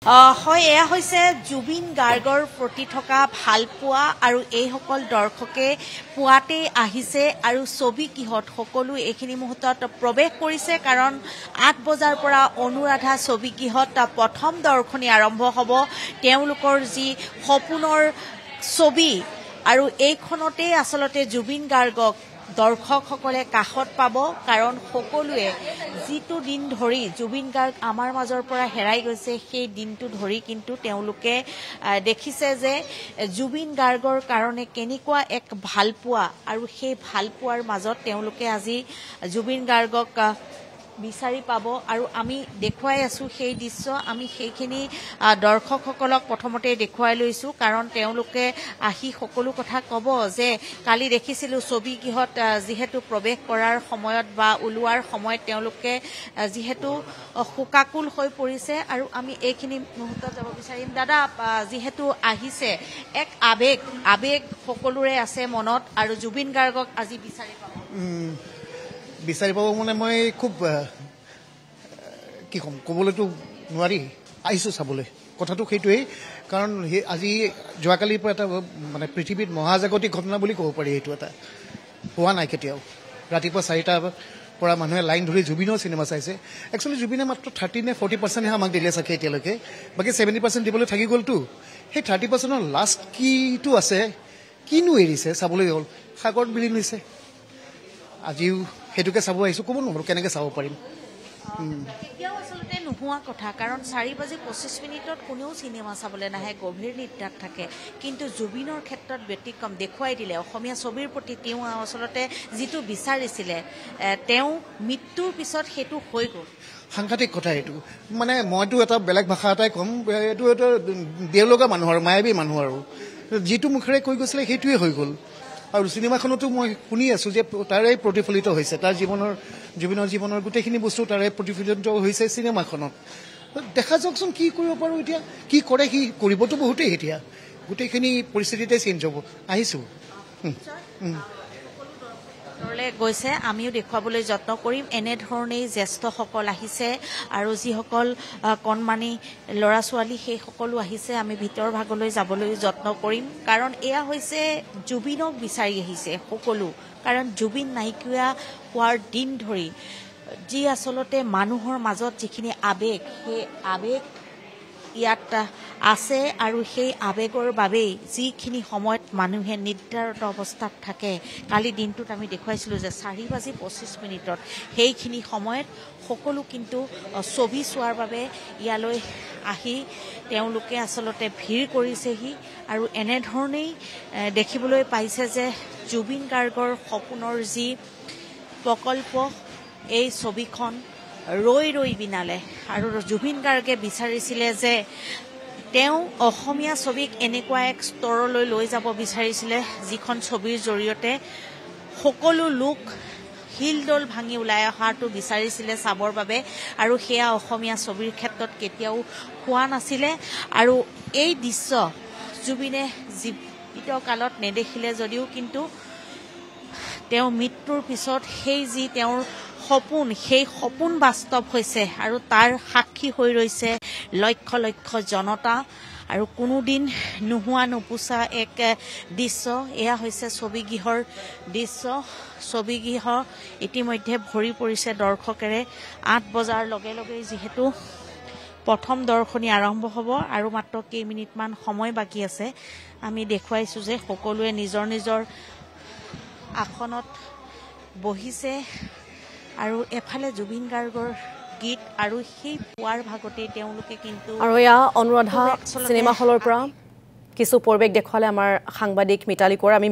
হয় এয়া হৈছে জুবিন গাৰ্গৰ প্ৰতি থকা ভালপোৱা আৰু এইসকল দৰ্শকে পুৱাতেই আহিছে আৰু ছবি গৃহত সকলো এইখিনি মুহূৰ্তত প্ৰৱেশ কৰিছে কাৰণ ৮ বজাৰ পৰা অনুৰাধা ছবি গৃহত প্ৰথম দৰ্শনী আৰম্ভ হ'ব তেওঁলোকৰ যি সপোনৰ ছবি আৰু এইখনতেই আচলতে জুবিন গাৰ্গক দৰ্শকসকলে কাষত পাব কাৰণ সকলোৱে যিটো দিন ধৰি জুবিন গাৰ্গ আমাৰ মাজৰ পৰা হেৰাই গৈছে সেই দিনটো ধৰি কিন্তু তেওঁলোকে দেখিছে যে জুবিন গাৰ্গৰ কাৰণে কেনেকুৱা এক ভালপোৱা আৰু সেই ভালপোৱাৰ মাজত তেওঁলোকে আজি জুবিন গাৰ্গক বিচাৰি পাব আৰু আমি দেখুৱাই আছো সেই দৃশ্য আমি সেইখিনি দৰ্শকসকলক প্ৰথমতে দেখুৱাই লৈছো কাৰণ তেওঁলোকে আহি সকলো কথা ক'ব যে কালি দেখিছিলো ছবি গৃহত যিহেতু প্ৰৱেশ কৰাৰ সময়ত বা ওলোৱাৰ সময়ত তেওঁলোকে যিহেতু শোকাকুল হৈ পৰিছে আৰু আমি এইখিনি মুহূৰ্তত যাব বিচাৰিম দাদা যিহেতু আহিছে এক আবেগ সকলোৰে আছে মনত আৰু জুবিন গাৰ্গক আজি বিচাৰি পাব মানে মই খুব কি ক'ম ক'বলৈতো নোৱাৰি আহিছোঁ চাবলৈ কথাটো সেইটোৱেই কাৰণ আজি যোৱাকালিৰ পৰা এটা মানে পৃথিৱীত মহাজাগতিক ঘটনা বুলি ক'ব পাৰি এইটো এটা হোৱা নাই কেতিয়াও ৰাতিপুৱা 4টাৰ পৰা মানুহে লাইন ধৰি জুবিনৰ চিনেমা চাইছে একচুৱেলি জুবিনে মাত্ৰ 30 নে 40%হে আমাক দিলে চাগে এতিয়ালৈকে বাকী 70% দিবলৈ থাকি গ'লতো সেই 30%ৰ লাষ্ট কিটো আছে কিনো এৰিছে চাবলৈ হ'ল সাগৰত বিলীন হৈছে আজিও সেইটোকে চাব আহিছোঁ ক'ব নোৱাৰোঁ কেনেকৈ চাব পাৰিম এতিয়াও আচলতে নোহোৱা কথা কাৰণ 4:25 কোনেও চিনেমা চাবলৈ নাহে গভীৰ নিদ্ৰাত থাকে কিন্তু জুবিনৰ ক্ষেত্ৰত ব্যতিক্ৰম দেখুৱাই দিলে অসমীয়া ছবিৰ প্ৰতি তেওঁ আচলতে যিটো বিচাৰিছিলে তেওঁ মৃত্যুৰ পিছত সেইটো হৈ গ'ল সাংঘাতিক কথা এইটো মানে মইতো এটা বেলেগ ভাষা এটাই ক'ম এইটো এটা দেওলগা মানুহ আৰু মায়াবী মানুহ আৰু যিটো মুখেৰে কৈ গৈছিলে সেইটোৱে হৈ গ'ল আৰু চিনেমাখনতো মই শুনি আছোঁ যে তাৰেই প্ৰতিফলিত হৈছে তাৰ জুবিনৰ জীৱনৰ গোটেইখিনি বস্তু তাৰে প্ৰতিফলিত হৈছে চিনেমাখনত দেখা যাওকচোন কি কৰিব পাৰোঁ এতিয়া কি কৰে সি কৰিবতো বহুতেই এতিয়া গোটেইখিনি পৰিস্থিতিতে চেঞ্জ হ'ব আহিছোঁ গৈছে আমিও দেখুৱাবলৈ যত্ন কৰিম এনেধৰণেই জ্যেষ্ঠসকল আহিছে আৰু যিসকল কণমানি ল'ৰা ছোৱালী সেই সকলো আহিছে আমি ভিতৰ ভাগলৈ যাবলৈ যত্ন কৰিম কাৰণ এয়া হৈছে জুবিনক বিচাৰি আহিছে সকলো কাৰণ জুবিন নাইকিয়া হোৱাৰ দিন ধৰি যি আচলতে মানুহৰ মাজত যিখিনি আবেগ সেই আবেগ ইয়াত আছে আৰু সেই আবেগৰ বাবেই যিখিনি সময়ত মানুহে নিদ্ৰাৰত অৱস্থাত থাকে কালি দিনটোত আমি দেখুৱাইছিলোঁ যে 4:25 সেইখিনি সময়ত সকলো কিন্তু ছবি চোৱাৰ বাবে ইয়ালৈ আহি তেওঁলোকে আচলতে ভিৰ কৰিছেহি আৰু এনেধৰণেই দেখিবলৈ পাইছে যে জুবিন গাৰ্গৰ সপোনৰ যি প্ৰকল্প এই ছবিখন ৰৈ বিনালে আৰু জুবিন গাৰ্গে বিচাৰিছিলে যে তেওঁ অসমীয়া ছবিক এনেকুৱা এক স্তৰলৈ লৈ যাব বিচাৰিছিলে যিখন ছবিৰ জৰিয়তে সকলো লোক হিলদোল ভাঙি ওলাই অহাটো বিচাৰিছিলে চাবৰ বাবে আৰু সেয়া অসমীয়া ছবিৰ ক্ষেত্ৰত কেতিয়াও হোৱা নাছিলে আৰু এই দৃশ্য জুবিনে জীৱিত কালত নেদেখিলে যদিও কিন্তু তেওঁ মৃত্যুৰ পিছত সেই যি তেওঁৰ সপোন সেই সপোন বাস্তৱ হৈছে আৰু তাৰ সাক্ষী হৈ ৰৈছে লক্ষ লক্ষ জনতা আৰু কোনোদিন নোহোৱা নোপোচা এক দৃশ্য এয়া হৈছে ছবিগৃহৰ দৃশ্য ছবিগৃহ ইতিমধ্যে ভৰি পৰিছে দৰ্শকেৰে ৮ বজাৰ লগে লগেই যিহেতু প্ৰথম দৰ্শনী আৰম্ভ হ'ব আৰু মাত্ৰ কেইমিনিটমান সময় বাকী আছে আমি দেখুৱাইছোঁ যে সকলোৱে নিজৰ নিজৰ আসনত বহিছে আৰু এফালে জুবিন গাৰ্গৰ গীত আৰু সেই পুৱাৰ ভাগতেই তেওঁলোকে কিন্তু আৰু এয়া অনুৰাধা চিনেমা হলৰ পৰা কিছু পৰিৱেশ দেখুৱালে আমাৰ সাংবাদিক মিতালী কোঁৱৰ।